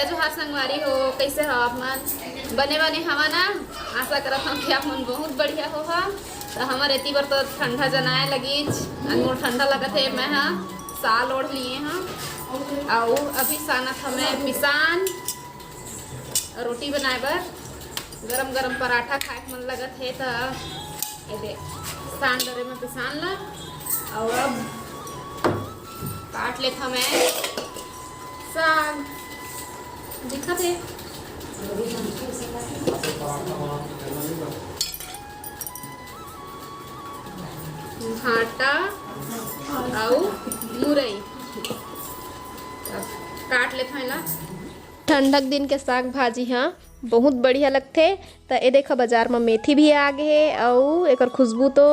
जय जोहार संगवारी हो, कैसे हो आप मन? बने हवा ना। आशा करत हम कि आप मन बहुत बढ़िया हो। तो हमारे एती बर तो ठंडा जनाए लगी, मोर ठंडा लगत है। मैं हाँ साल ओढ़ लिए हाँ और अभी सानत हमें पिसान रोटी बनाए बर गरम गरम पराठा खाए के मन लगत है। तो ये दे सान डरे में पिसान ला और अब काट ले हमें साग दिखत है। भाटा और मुरई काट ले थैला। ठंडक दिन के साग भाजी हाँ बहुत बढ़िया लगते। तो ये देखो बाजार में मेथी भी आ गए है और एक खुशबू तो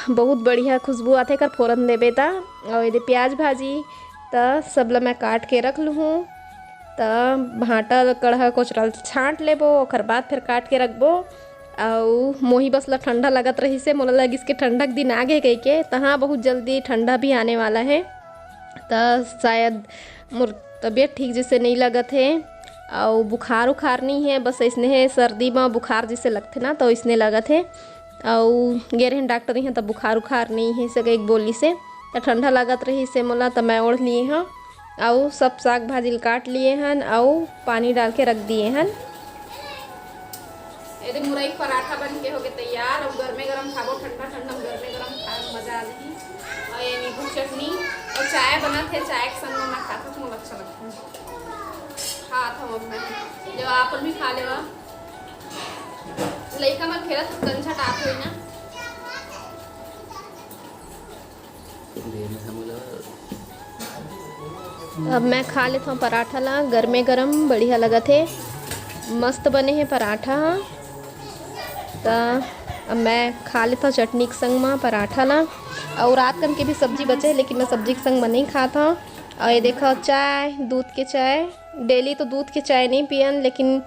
बहुत बढ़िया खुशबू आते एकर फोरन देवे ता। और ये प्याज भाजी तो सब ला मैं काट के रख लूँ। तो भाटा कढ़ा कोचरल छाँट लेबो, ओकर बाद फिर काट के रखबो। और मोही बस ला ठंडा लगत रही से मोला लगिस के ठंडक दिन आगे कह के तहाँ बहुत जल्दी ठंडा भी आने वाला है। तो शायद मोर तबीयत ठीक जैसे नहीं लगत है और बुखार उखार नहीं है, बस इसने है सर्दी में बुखार जैसे लगते ना तो इसने लगत है। और गए रहे डॉक्टर यहाँ तो बुखार उखार नहीं है सके एक बोली से। तो ठंडा लगत रही से मोला तो मैं ओढ़ लिए हाँ और सब साग भाजी काट लिए हन और पानी डाल के रख दिए हन। यदि मुरई पराठा बन के हो गए तैयार और गरमे गरम खाबो, ठंडा ठंडा गरमे गरम खाए में मजा आ रही। और ये नींबू चटनी और चाय बना थे, चाय के संग में खाता तो मुझे अच्छा लगता है। खात हम अपना जब आप भी खा लेवा लइका मन खेला तो कंछा टाप हुई ना। अब मैं खा लेता हूँ पराठा ला, गरमे गरम बढ़िया लगत है, मस्त बने हैं पराठा। तो अब मैं खा लेता हूँ चटनी के संग में पराठा ला। और रात कन के भी सब्जी बचे है लेकिन मैं सब्जी के संग में नहीं खाता हूँ। और ये देखो चाय, दूध के चाय, डेली तो दूध के चाय नहीं पियन लेकिन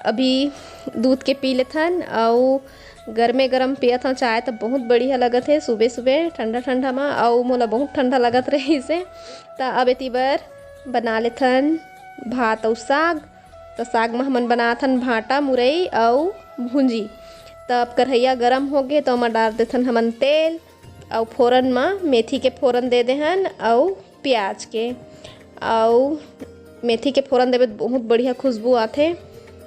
अभी दूध के पी लेथन और गरमे गरम पियत हूँ चाय। तो बहुत बढ़िया लगत है सुबह सुबह ठंडा ठंडा में। और मोला बहुत ठंडा लगत रही से। तो अब एती बर बना लेथन भात और साग। तो साग में हमन बनाथन भाटा मुरई और भुंजी। तब कढ़ैया गरम हो गए तो मैं डाल देथन हमन तेल और फोरन में मेथी के फोरन दे देहन और प्याज के। और मेथी के फोरन देवे बहुत बढ़िया खुशबू आथे।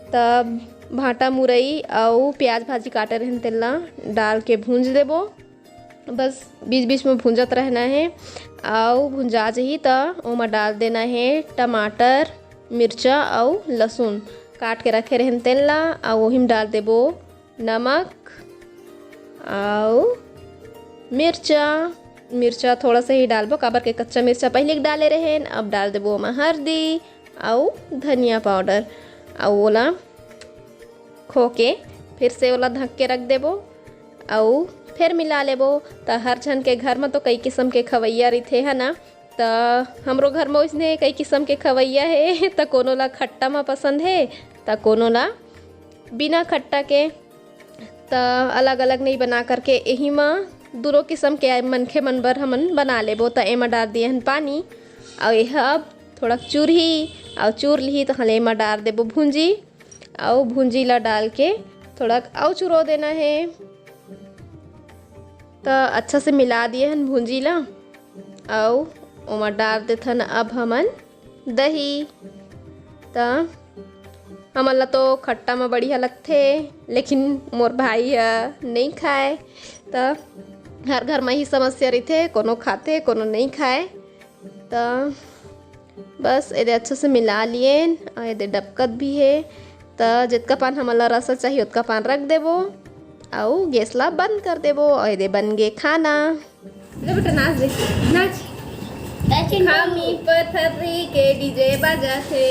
तब भाटा मुरई और प्याज भाजी काटे रहन तेल ला डाल के भूंज देबो, बस बीच बीच में भूंजत रहना है। और भुंजा जाही तो ओमा डाल देना है टमाटर, मिर्चा और लहसुन काट के रखे रहन तेल ला। और वही में डाल देबो नमक और मिर्चा थोड़ा सा ही डालबो, काबर के कच्चा मिर्चा पहले डाले रहेन। अब डाल देबो ओमा हल्दी और धनिया पाउडर और ओला खो के फिर से ओला ढक के रख देबो और फिर मिला लेबो। तो हर जन के घर में तो कई किस्म के खवैया रहिथे है ना। तो हमरो घर में उसने कई किस्म के खवैया है। तो कोनो ला खट्टा में पसंद है तो कोनो ला बिना खट्टा के। तो अलग अलग नहीं बना करके यही में दूरो किस्म के मनखे मन बर हमन बना लेबो। तो एमा डाल दिए हन पानी और यह अब थोड़ा चूरही और चूर ली तो हले में डाल देबो भुंजी और भुंजी ला डाल के थोड़ा और चुरो देना है। तो अच्छा से मिला दिए हन भुंजी ला और ओमा डाल देथन अब हमन दही। तो हमन ला तो खट्टा में बढ़िया लगथे लेकिन मोर भाई नहीं खाए। तो हर घर में ही समस्या रही, कोनो खाते कोनो नहीं खाए। तो बस ये अच्छे से मिला लिए और ये डबकत भी है। तो जितना पान हमन ला रसा चाहिए उतना पान रख देबो और गैस ला बंद कर देबो और ये बन गए खाना। ले बेटा नाच दे, नाच। खामी पथरी के डीजे बजा थे,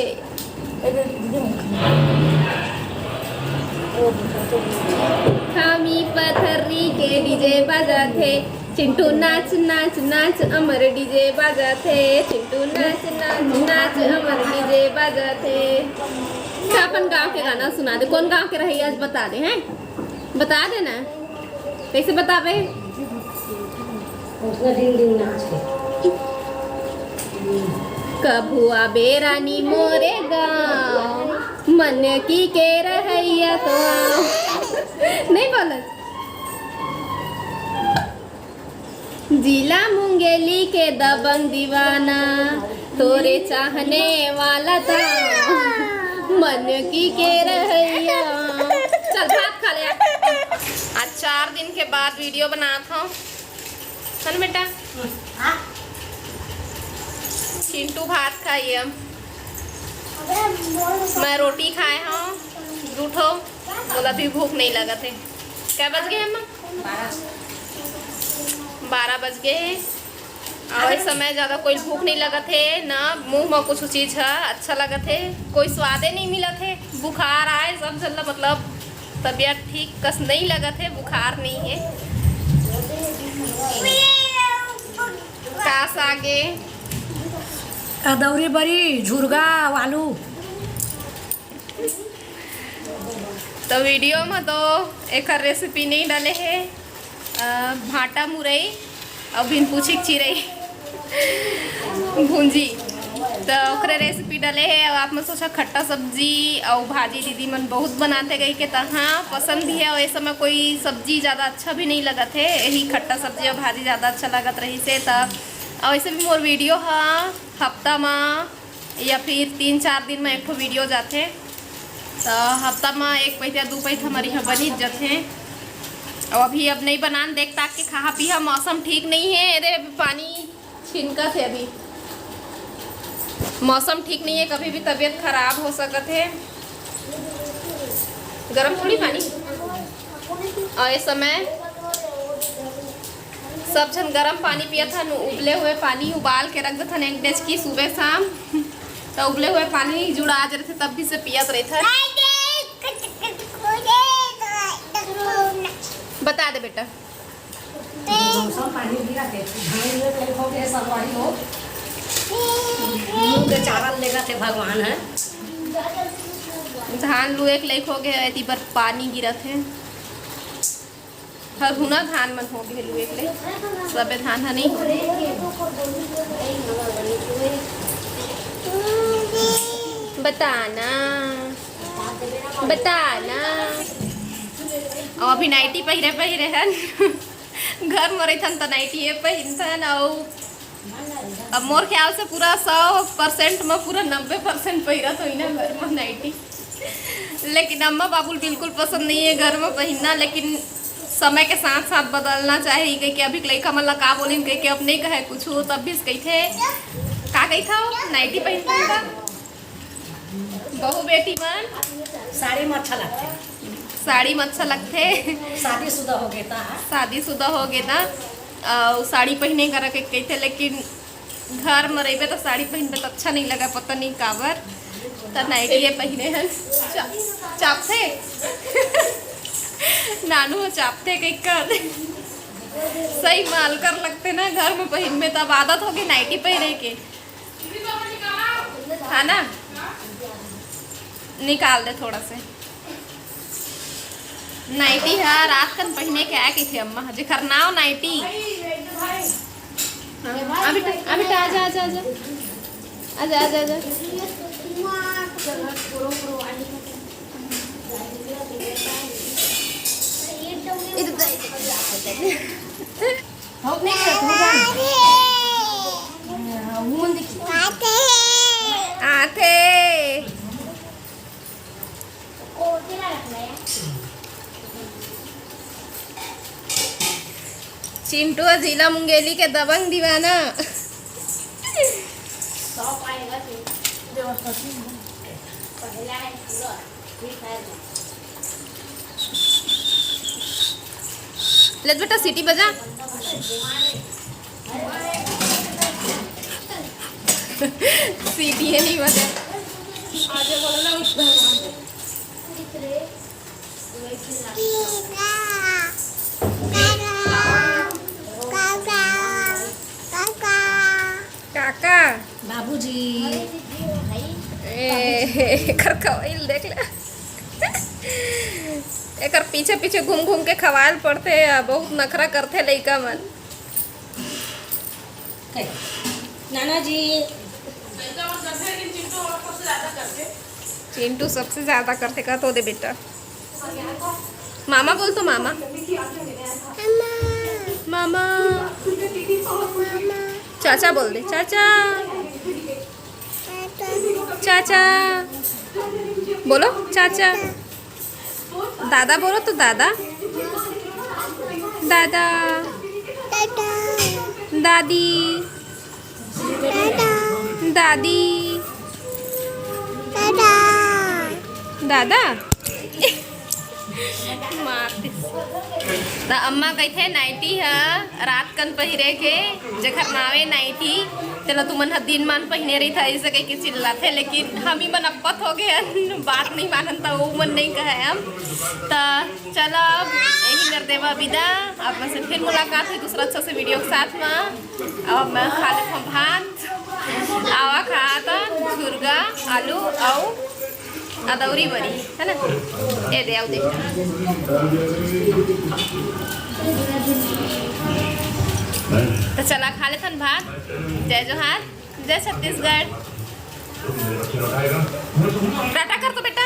खामी पथरी के डीजे बजा थे, चिंटू नाच नाच नाच अमर डीजे बजा थे, चिंटू नाच नाच नाच अमर डीजे बजा थे। अपन गांव के गाना सुना दे, कौन गांव के रही आज बता दे, हैं बता देना कैसे बतावे। कभू आबे रानी मोरे गाँव मन की के रहैया तो नहीं बोलत। जिला मुंगेली के दबंग दीवाना तोरे चाहने वाला था मन की के रहैया। चल भात खा ले। आज 4 दिन के बाद वीडियो बनाता हूँ। चल बेटा चिंटू भात खाइए। मैं रोटी खाए हूँ रूठो बोला भी भूख नहीं लगा थे। क्या बज गए अम्मा? 12 बज गए और इस समय ज़्यादा कोई भूख नहीं लगा थे ना मुंह में कुछ चीज़ है अच्छा लगा थे कोई स्वादे नहीं मिला थे। बुखार आए सब चल मतलब तबीयत ठीक कस नहीं लगा थे बुखार नहीं है। कास आगे अदौरी बड़ी झुरगा वालू। तो वीडियो में तो एक रेसिपी नहीं डाले है भाटा मुरई और बिन पूछी चिरई भूंजी तो ओकरे रेसिपी डाले है। और आप में सोचा खट्टा सब्जी और भाजी दीदी मन बहुत बनाते गई के तरह पसंद भी है और इस समय कोई सब्जी ज़्यादा अच्छा भी नहीं लगा थे यही खट्टा सब्जी और भाजी ज़्यादा अच्छा लगत रही से। तो और ऐसे भी मोर वीडियो हाँ हफ्ता में या फिर 3-4 दिन में एक ठो वीडियो जाते तो हफ्ता में 1 पैत या 2 पैत हमारी यहाँ बनी जाते हैं। और अभी अब नहीं बनान देख ताक के खा पी मौसम ठीक नहीं है। अरे पानी छिनका थे अभी मौसम ठीक नहीं है कभी भी तबीयत खराब हो सकत है। गरम थोड़ी पानी और इस समय सब जन गरम पानी पिया था उबले हुए पानी उबाल के रख देता 1 डेचकी सुबह शाम तो उबले हुए पानी जुड़ा आ रहे थे तब भी से पियत रहे थे। बता दे बेटा चावल लेगा थे भगवान है धान लू एक लाइक हो गए थी पर पानी गिरा थे हर हुना धान मन हो गए लू एक लाइक सब धान है नहीं बताना बताना। और अभी नाइटी पहिरे हन घर में रहन तो नाइटी पहिनथन और अब मोर ख्याल से पूरा 100% में पूरा 90% पहिरत हो ना घर में नाइटी। लेकिन अम्मा बाबुल बिल्कुल पसंद नहीं है घर में पहनना लेकिन समय के साथ साथ बदलना चाहिए कहीं के अभी लड़का मतलब का बोली कहीं के अब नहीं कहे कुछ हो तब भी कही थे का कही था नाइटी पहनता था बहू बेटी मन साड़ी में अच्छा लगते साड़ी में अच्छा लगते शादीशुदा हो गए था शादीशुदा हो गए था साड़ी पहने कर कही थे लेकिन घर में रहे तो साड़ी पहनबे तो अच्छा नहीं लगा पता नहीं काबर तो नाइटी पहने हैं चापते नानू चापते कहीं कर सही माल कर लगते ना घर में पहन में तब आदत होगी नाइटी पहने के है ना निकाल दे थोड़ा से नाइटी है रात कन पहने के आए की थे अम्मा जे करनाओ नाइटी अभी आजा आजा आजा आजा आजा आजा आते चिंटू जिला मुंगेली के दबंग दीवाना ले बेटा सीटी बजा सीटी है नहीं बजा आगे बोलो ना काका बाबूजी एकर खवाइल देख ले एकर पीछे पीछे घूम घूम के खवाइल पड़ते बहुत नखरा करते लइका मन नाना जी चिंटू सबसे ज़्यादा करते का तो दे बेटा। मामा बोल तो मामा। मामा। चाचा बोल दे चाचा। चाचा बोलो चाचा। दादा बोलो तो दादा। दादा। दादी। दादी। दादा। मारती तो अम्मा गई थे नाइटी है रात कन पहिरे के जखर नावे नाइटी चलो तुमन दिन मान पहिने रही था ऐसे कह के चिल्लाते लेकिन हम ही मन अपत हो गए बात नहीं मानन तो वो मन नहीं कहे हम तो चलो अब यही कर देवा विदा। अब मैं से फिर मुलाकात हुई दूसरा अच्छा से वीडियो के साथ में। अब मैं खा लेता हूँ भात आवा खा था झुरगा आलू और अदौरी बड़ी है ना ए दे आओ दे तो चला खा लेथन भात। जय जोहार जय छत्तीसगढ़। टाटा कर तो बेटा।